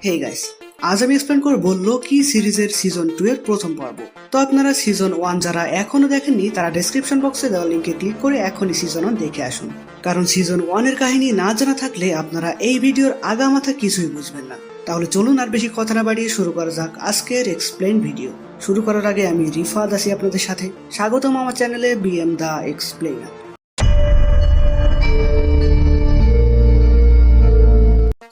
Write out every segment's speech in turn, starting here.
Hey guys, আজ আমি explain করবো লোকি সিরিজের সিজন 2 এর প্রথম পর্ব। তো আপনারা সিজন 1 যারা এখনো দেখেননি তারা ডেসক্রিপশন বক্সে দেওয়া লিংকে ক্লিক করে এখনই সিজন 1 দেখে আসুন। কারণ সিজন 1 এর কাহিনী না জানা থাকলে আপনারা এই ভিডিওর আগামাথা কিছুই বুঝবেন না। তাহলে চলুন আর বেশি কথা না বাড়িয়ে শুরু করা যাক আজকের এক্সপ্লেন ভিডিও। শুরু করার আগে আমি রিফাত আছি আপনাদের সাথে। স্বাগতম আমার চ্যানেলে বিএম দা এক্সপ্লেইনার।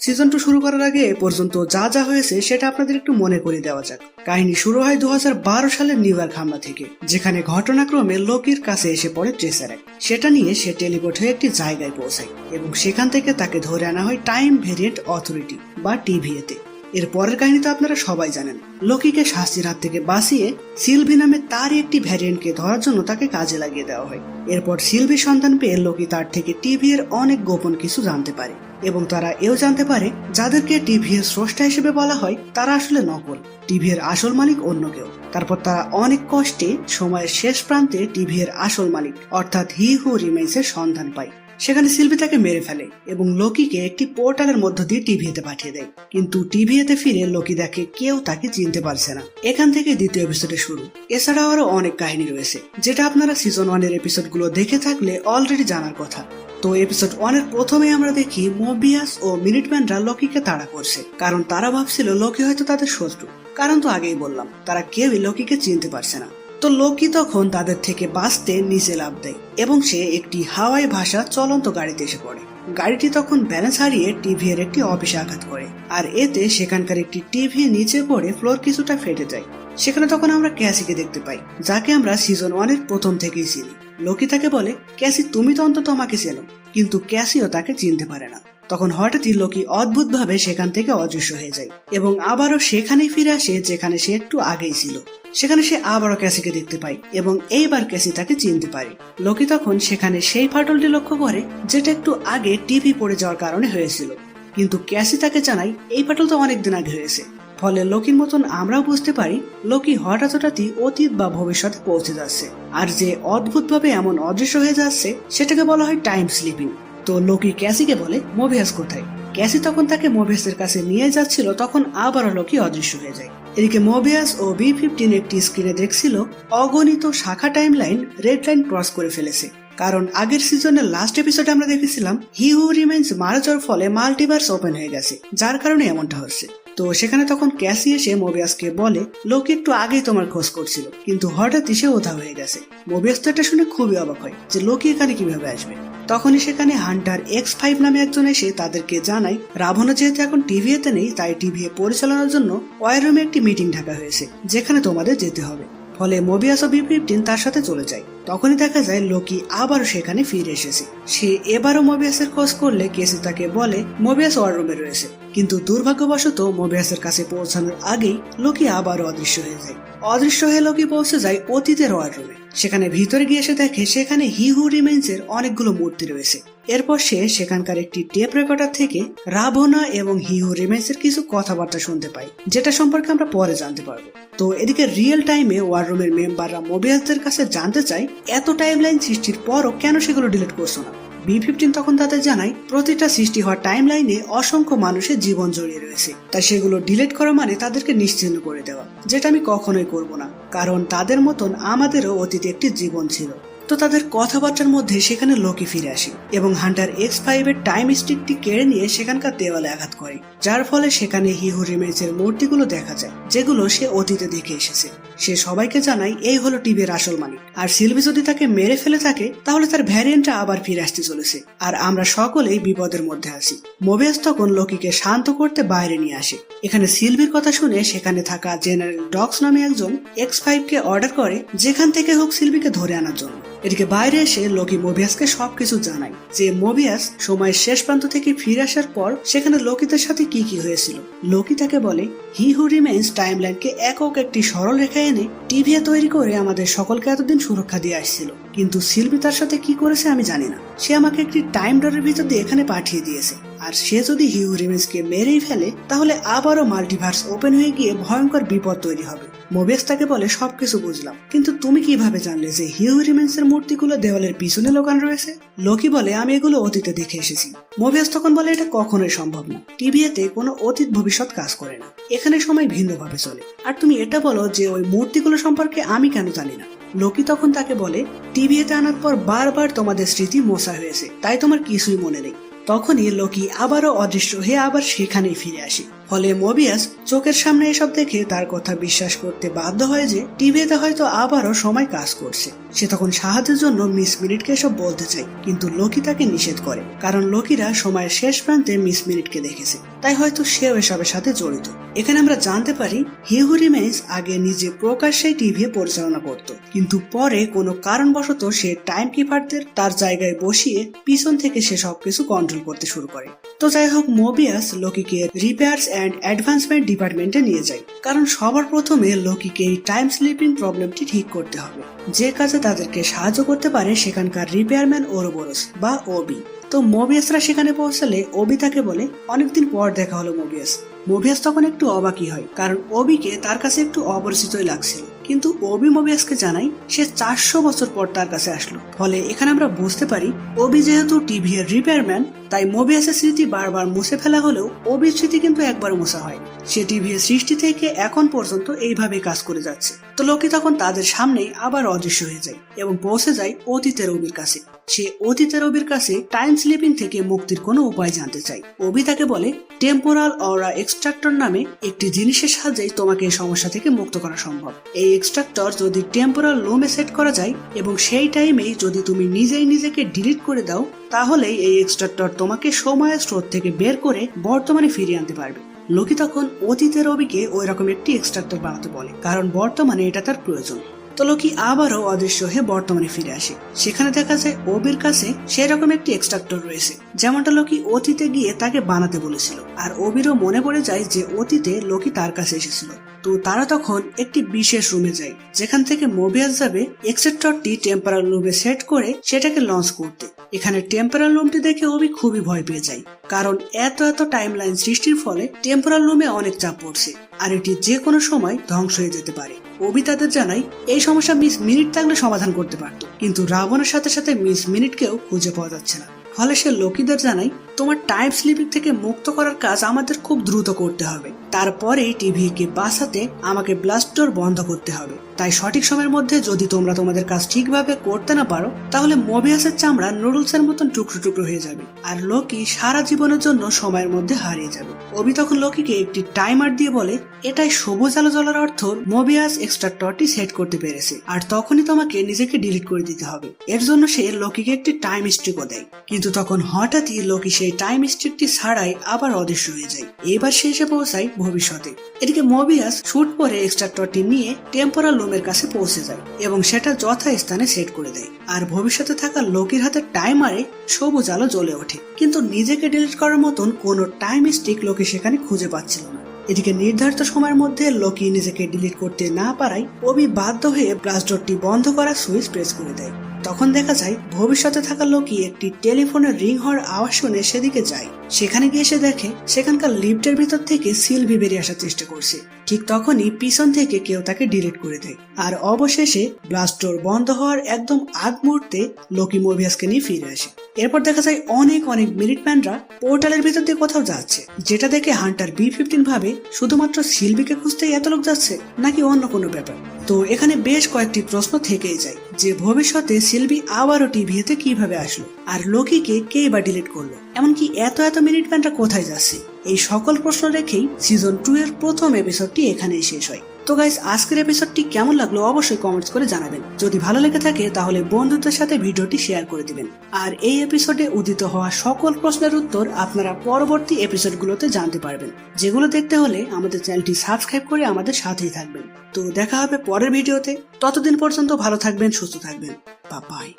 সিজন 2 শুরু করার আগে এ পর্যন্ত যা যা হয়েছে সেটা আপনাদের একটু মনে করে দেওয়া যাক। কাহিনী শুরু হয় 2012 সালের নিউ ইয়র্ক হামলা থেকে, যেখানে ঘটনাক্রমে লোকির কাছে এসে পড়ে ট্রেসার। সেটা নিয়ে সে টেলিপোর্ট হয়ে একটি জায়গায় পৌঁছায় এবং সেখান থেকে তাকে ধরে আনা হয় টাইম ভেরিয়েন্ট অথরিটি বা টিভিএতে। এর পরের কাহিনী তো আপনারা সবাই জানেন। লোকিকে শাস্তির হাত থেকে বাঁচিয়ে সিলভি নামে তার একটি ভ্যারিয়েন্টকে ধরার জন্য তাকে কাজে লাগিয়ে দেওয়া হয়। এরপর সিলভির সন্ধান পেয়ে লোকি তার থেকে টিভি এর অনেক গোপন কিছু জানতে পারে এবং তারা এও জানতে পারে যাদেরকে টিভি এর স্রষ্টা হিসেবে বলা হয় তারা আসলে নকল, টিভি এর আসল মালিক অন্য কেউ। তারপর তারা অনেক কষ্টে সময়ের শেষ প্রান্তে টিভি এর আসল মালিক অর্থাৎ হি হু রিমেইন্স এর সন্ধান পায়। সেখানে সিলভি তাকে মেরে ফেলে এবং লোকিকে একটি পোর্টালের মধ্য দিয়ে টিভিতে পাঠিয়ে দেয়। কিন্তু টিভিতে ফিরে লোকি দেখে কেউ তাকে চিনতে পারছে না। এখান থেকে দ্বিতীয় এপিসোডে শুরু। এছাড়াও আরো অনেক কাহিনী রয়েছে যেটা আপনারা সিজন 1 এর এপিসোডগুলো দেখে থাকলে অলরেডি জানার কথা। তো এপিসোড 1 এর প্রথমে আমরা দেখি মোবিয়াস ও মিনিটম্যানরা লোকিকে তাড়া করছে, কারণ তারা ভাবছিল লোকি হয়তো তাদের শত্রু। কারণ তো আগেই বললাম, তারা কেউই লোকিকে চিনতে পারছে না। তো লোকি তখন তাদের থেকে বাঁচতে নিচে লাফ দেয় এবং সে একটি হাওয়াই ভাষা চলন্ত গাড়িতে এসে পড়ে। গাড়িটি তখন ব্যালেন্স হারিয়ে টিভি এর একটি অফিসে আঘাত করে, আর এতে সেখানকার একটি টিভি নিচে পড়ে ফ্লোর কিছুটা ফেটে যায়। সেখানে তখন আমরা ক্যাসিকে দেখতে পাই, যাকে আমরা সিজন 1 এর প্রথম থেকেই চিনি। লোকি তাকে বলে, ক্যাসি তুমি তো অন্তত আমাকে চেনো, কিন্তু ক্যাসিও তাকে চিনতে পারে না। তখন হঠাৎই লোকি অদ্ভুতভাবে সেখান থেকে অদৃশ্য হয়ে যায় এবং আবারও সেখানেই ফিরে আসে যেখানে সে একটু আগেই ছিল। সেখানে সে আবারও ক্যাসিকে দেখতে পায় এবং এইবার ক্যাসি তাকে চিনতে পারে। লোকি তখন সেখানে সেই ফাটলটি লক্ষ্য করে যেটা একটু আগে টিভি পড়ে যাওয়ার কারণে হয়েছিল, কিন্তু ক্যাসি তাকে জানায় এই ফাটল তো অনেকদিন আগে হয়েছে। ফলে লোকির মতন আমরাও বুঝতে পারি লোকি হঠাৎই অতীত বা ভবিষ্যতে পৌঁছে যাচ্ছে, আর যে অদ্ভুতভাবে এমন অদৃশ্য হয়ে যাচ্ছে সেটাকে বলা হয় টাইম স্লিপিং। তো লোকি ক্যাসিকে বলে মোবিয়াস কোথায়। ক্যাসি তখন তাকে মোবিয়াসের কাছে নিয়ে যাচ্ছিল, তখন আবারও লোকি অদৃশ্য হয়ে যায়। এদিকে মোবিয়াস ও B-15 একটি স্ক্রিনে দেখছিল অগণিত শাখা time line red line cross করে ফেলেছে। কারণ আগের সিজনের লাস্ট এপিসোডে আমরা দেখেছিলাম হি হু রিমেইন্স মারা যাওয়ার ফলে মাল্টিভার্স ওপেন হয়ে গেছে, যার কারণে এমনটা হচ্ছে। তো সেখানে তখন ক্যাসি এসে মোবিয়াসকে বলে লোকি একটু আগেই তোমার খোঁজ করছিল, কিন্তু হঠাৎই সে উধাও হয়ে গেছে। মোবিয়াস তো এটা শুনে খুবই অবাক হয় যে লোকি এখানে কিভাবে আসবে। তখনই সেখানে হান্টার X5 নামে একজন এসে তাদেরকে জানায় রাবণও যেহেতু এখন টিভিতে নেই, তাই টিভি পরিচালনার জন্য ওয়ার রুমে একটি মিটিং ডাকা হয়েছে যেখানে তোমাদের যেতে হবে। ফলে মোবিয়াস ও B-15 তার সাথে চলে যায়। তখনই দেখা যায় লোকি আবারও সেখানে ফিরে এসেছে। সে এবারও মোবিয়াসের খোঁজ করলে কেসি তাকে বলে মোবিয়াস ওয়ার রুমে রয়েছে, কিন্তু দুর্ভাগ্যবশত মোবিয়াসের কাছে পৌঁছানোর আগেই লোকি আবারও অদৃশ্য হয়ে যায়। অদৃশ্য হয়ে লোকি পৌঁছে যায় অতীতের ওয়ার রুমে। সেখানে ভিতরে গিয়ে সে দেখে সেখানে হি হু রিমেইন্স এর অনেকগুলো মূর্তি রয়েছে। এরপর সে সেখানকার একটি টেপ রেকর্ডার থেকে রাবণা এবং হি হু রিমেইন্স এর কিছু কথাবার্তা শুনতে পাই, যেটা সম্পর্কে আমরা পরে জানতে পারবো। তো এদিকে রিয়েল টাইমে ওয়ার রুমের মেম্বাররা মোবিয়াসদের কাছে জানতে চায় এত টাইমলাইন সৃষ্টির পরও কেন সেগুলো ডিলিট করছো না। B-15 তখন তাদের জানায় প্রতিটা সৃষ্টি হওয়া টাইম লাইনে অসংখ্য মানুষের জীবন জড়িয়ে রয়েছে, তাই সেগুলো ডিলিট করা মানে তাদেরকে নিশ্চিহ্ন করে দেওয়া, যেটা আমি কখনোই করব না, কারণ তাদের মতন আমাদেরও অতীতে একটি জীবন ছিল। তো তাদের কথাবার্তার মধ্যে সেখানে লোকি ফিরে আসে এবং হান্টার X5 এর টাইম স্টিকটি কেড়ে নিয়ে সেখানকার দেওয়ালে আঘাত করে, যার ফলে সেখানে হি হু রিমেইন্স এর মূর্তিগুলো দেখা যায় যেগুলো সে অতীতে দেখে এসেছে। সে সবাইকে জানায় এই হলো টিভির আসল মালিক, আর সিলভি যদি তাকে মেরে ফেলে থাকে তাহলে তার ভ্যারিয়েন্টটা আবার ফিরে আসতে চলেছে, আর আমরা সকলেই বিপদের মধ্যে আছি। মোবিয়াস তখন লোকিকে শান্ত করতে বাইরে নিয়ে আসে। এখানে সিলভির কথা শুনে সেখানে থাকা জেনারেল ডক্স নামে একজন X5 কে অর্ডার করে যেখান থেকে হোক সিলভিকে ধরে আনার জন্য। এদিকে বাইরে এসে লোকি মোবিয়াসকে সবকিছু জানায় যে মোবিয়াস সময়ের শেষ প্রান্ত থেকে ফিরে আসার পর সেখানে লোকিদের সাথে কি কি হয়েছিল। লোকি তাকে বলে হি হু রিমেইন্স টাইমলাইনকে একক একটি সরল রেখায় এনে টিভি তৈরি করে আমাদের সকলকে এতদিন সুরক্ষা দিয়ে আসছিল, কিন্তু সিলভি তার সাথে কি করেছে আমি জানি না। সে আমাকে একটি টাইম ডোরের ভিতর দিয়ে এখানে পাঠিয়ে দিয়েছে, আর সে যদি হিউ রিমেন্সকে মেরেই ফেলে তাহলে আবারও মাল্টিভার্স ওপেন হয়ে গিয়ে ভয়ঙ্কর বিপদ তৈরি হবে। মোবিয়াস তাকে বলে সবকিছু বুঝলাম, কিন্তু তুমি কিভাবে জানলে যে হিউ রিমেন্সের মূর্তিগুলো দেওয়ালের পিছনে লোকানো রয়েছে? লোকি বলে আমি এগুলো অতীতে দেখে এসেছি। মোবিয়াস তখন বলে এটা কখনোই সম্ভব না, টিভিতে কোনো অতীত ভবিষ্যৎ কাজ করে না, এখানে সময় ভিন্নভাবে চলে। আর তুমি এটা বলো যে ওই মূর্তিগুলো সম্পর্কে আমি কেন জানি না? লোকি তখন তাকে বলে টিভিতে আনার পর বারবার তোমাদের স্মৃতি মোছা হয়েছে, তাই তোমার কিছুই মনে নেই। তখনই লোকি আবারও অদৃশ্য হয়ে আবার সেখানেই ফিরে আসে। ফলে মোবিয়াস চোখের সামনে এসব দেখে তার কথা বিশ্বাস করতে বাধ্য হয় যে টিভিতে হয়তো আবারও সময় কাজ করছে। সে তখন সাহায্যের জন্য মিস মিনিটকে এসব বলতে চায়, কিন্তু লোকি তাকে নিষেধ করে, কারণ লোকিরা সময়ের শেষ প্রান্তে মিস মিনিটকে দেখেছে, তাই হয়তো সেও এসবের সাথে জড়িত। এখানে আমরা জানতে পারি হিউ রিমেন্স আগে নিজে প্রকাশ্যে টিভি পরিচালনা করত, কিন্তু পরে কোনো কারণবশত সে টাইম কিপারদের তার জায়গায় বসিয়ে পিছন থেকে সে সবকিছু কন্ট্রোল করতে শুরু করে। তো যাই হোক, মোবিয়াস লোকিকে রিপেয়ার্স অ্যান্ড অ্যাডভান্সমেন্ট ডিপার্টমেন্টে নিয়ে যায়, কারণ সবার প্রথমে লোকিকে এই টাইম স্লিপিং প্রবলেমটি ঠিক করতে হবে। যে কাজে তাদেরকে সাহায্য করতে পারে সেখানকার রিপেয়ারম্যান ওরোবোরোস বা ওবি। তো মোবিয়াসরা সেখানে পৌঁছালে ওবি তাকে বলে অনেকদিন পর দেখা হলো মোবিয়াস। মোবিয়াস তখন একটু অবাকই হয়, কারণ ওবিকে তার কাছে একটু অপরিচিতই লাগছিল, কিন্তু ওবি মোবিয়াসকে জানাই সে 400 বছর পর তার কাছে আসলো। ফলে এখানে আমরা বুঝতে পারি ওবি যেহেতু টিভি এর রিপেয়ারম্যান, তাই মোবিয়াসের স্মৃতি বারবার মুছে ফেলা হলেও ওবির স্মৃতি কিন্তু একবার মোছা হয়নি। সে টিভি এর সৃষ্টি থেকে এখন পর্যন্ত এইভাবে কাজ করে যাচ্ছে। তো লোকি তখন তাদের সামনেই আবার অদৃশ্য হয়ে যায় এবং পৌঁছে যায় অতীতের ওবির কাছে। সে অতীতের ওবির কাছে টাইম স্লিপিং থেকে মুক্তির কোনো উপায় জানতে চায়। ওবি তাকে বলে টেম্পোরাল অরা এক্সট্রাক্টর নামে একটি জিনিসের সাহায্যে তোমাকে এই সমস্যা থেকে মুক্ত করা সম্ভব। এই এক্সট্রাক্টর যদি টেম্পোরাল লুমে সেট করা যায় এবং সেই টাইমেই যদি তুমি নিজেই নিজেকে ডিলিট করে দাও, তাহলেই এই এক্সট্রাক্টর তোমাকে সময়ের স্রোত থেকে বের করে বর্তমানে ফিরিয়ে আনতে পারবে। লোকি তখন অতীতের ওবিকে ওই রকম একটি এক্সট্রাক্টর বানাতে বলে, কারণ বর্তমানে এটা তার প্রয়োজন। তো লোকি আবারও অদৃশ্য হয়ে বর্তমানে ফিরে আসে। সেখানে দেখা যায় ওবির কাছে সেরকম একটি এক্সট্রাক্টর রয়েছে, যেমনটা লোকি অতীতে গিয়ে তাকে বানাতে বলেছিল। আর ওবিরও মনে পড়ে যায় যে অতীতে লোকি তার কাছে এসেছিল। তো তারা তখন একটি বিশেষ রুমে যায়, যেখান থেকে মোবিয়াস যাবে এক্সট্রাক্টরটি টেম্পোরাল লুমে সেট করে সেটাকে লঞ্চ করতে। এখানে টেম্পোরাল লুমটি দেখে ওবি খুবই ভয় পেয়ে যায়, কারণ এত টাইমলাইন সৃষ্টির ফলে টেম্পোরাল লুমে অনেক চাপ পড়ছে, আর এটি যে কোনো সময় ধ্বংস হয়ে যেতে পারে। ওবি তাদের জানায় এই সমস্যা মিস মিনিট থাকলে সমাধান করতে পারত, কিন্তু রাবণের সাথে সাথে মিস মিনিটকেও খুঁজে পাওয়া যাচ্ছে না। ফলে সে লোকিদের জানায় তোমার টাইম স্লিপিং থেকে মুক্ত করার কাজ আমাদের খুব দ্রুত করতে হবে, তারপরে টিভিকে বাঁচাতে আমাকে ব্লাস্ট ডোর বন্ধ করতে হবে। তাই সঠিক সময়ের মধ্যে যদি তোমরা তোমাদের কাজ ঠিকভাবে করতে না পারো, তাহলে মোবিয়াসের চামড়া নুডলসের মতন টুকরো টুকরো হয়ে যাবে, আর লোকি সারা জীবনের জন্য সময়ের মধ্যে হারিয়ে যাবে। ওবি তখন লোকিকে একটি টাইমার দিয়ে বলে এটাই সবুজ আলো জ্বলার অর্থ মোবিয়াস এক্সট্রাক্টরটি সেট করতে পেরেছে, আর তখনই তোমাকে নিজেকে ডিলিট করে দিতে হবে। এর জন্য সে লোকিকে একটি টাইম স্ট্রিকও দেয়, কিন্তু তখন হঠাৎই লোকি সেই টাইম স্ট্রিকটি ছাড়াই আবার অদৃশ্য হয়ে যায়। এবার সে এসে পৌঁছায় ভবিষ্যতে। এদিকে মোবিয়াস শুট পরে এক্সট্রাক্টরটি নিয়ে টেম্পোরাল লুমের কাছে পৌঁছে যায় এবং সেটা যথাস্থানে সেট করে দেয়। আর ভবিষ্যতে থাকা লোকির হাতে টাইমারে সবুজ আলো জ্বলে ওঠে, কিন্তু নিজেকে ডিলিট করার মতন কোনো টাইম স্ট্রিক লোকি সেখানে খুঁজে পাচ্ছিল না। এদিকে নির্ধারিত সময়ের মধ্যে লোকি নিজেকে ডিলিট করতে না পারায় ওবি বাধ্য হয়ে ব্লাস্ট ডোরটি বন্ধ করার সুইচ প্রেস করে দেয়। তখন দেখা যায় ভবিষ্যতে থাকা লোকি একটি টেলিফোনের রিং হওয়ার আওয়াজ শুনে সেদিকে যায়। সেখানে গিয়ে সে দেখে সেখানকার লিফটের ভিতর থেকে সিলভি বেরিয়ে আসার চেষ্টা করছে। ঠিক তখনই পিছন থেকে কেউ তাকে ডিলিট করে দেয়, আর অবশেষে ব্লাস্ট ডোর বন্ধ হওয়ার একদম আগ মুহূর্তে লোকি মোবিয়াসকে নিয়ে ফিরে আসে। এরপর দেখা যায় অনেক মিনিটম্যানরা পোর্টালের ভিতর দিয়ে কোথাও যাচ্ছে, যেটা দেখে হান্টার B-15 ভাবে শুধুমাত্র সিলভিকে খুঁজতেই এত লোক যাচ্ছে নাকি অন্য কোনো ব্যাপার। তো এখানে বেশ কয়েকটি প্রশ্ন থেকেই যায়, যে ভবিষ্যতে সিলভি আবারও টিভিতে কিভাবে আসলো, আর লোকিকে কে বা ডিলিট করলো, এমনকি এত মিনিটম্যানরা কোথায় যাচ্ছে। এই সকল প্রশ্ন রেখেই সিজন 2 এর প্রথম এপিসোডটি এখানেই শেষ হয়। তো গাইস, আজকের এপিসোডটি কেমন লাগলো অবশ্যই কমেন্টস করে জানাবেন। যদি ভালো লেগে থাকে তাহলে বন্ধুদের সাথে ভিডিওটি শেয়ার করে দিবেন। আর এই এপিসোডে উদিত হওয়া সকল প্রশ্নের উত্তর আপনারা পরবর্তী এপিসোডগুলোতে জানতে পারবেন, যেগুলো দেখতে হলে আমাদের চ্যানেলটি সাবস্ক্রাইব করে আমাদের সাথেই থাকবেন। তো দেখা হবে পরের ভিডিওতে। ততদিন পর্যন্ত ভালো থাকবেন, সুস্থ থাকবেন। Bye bye.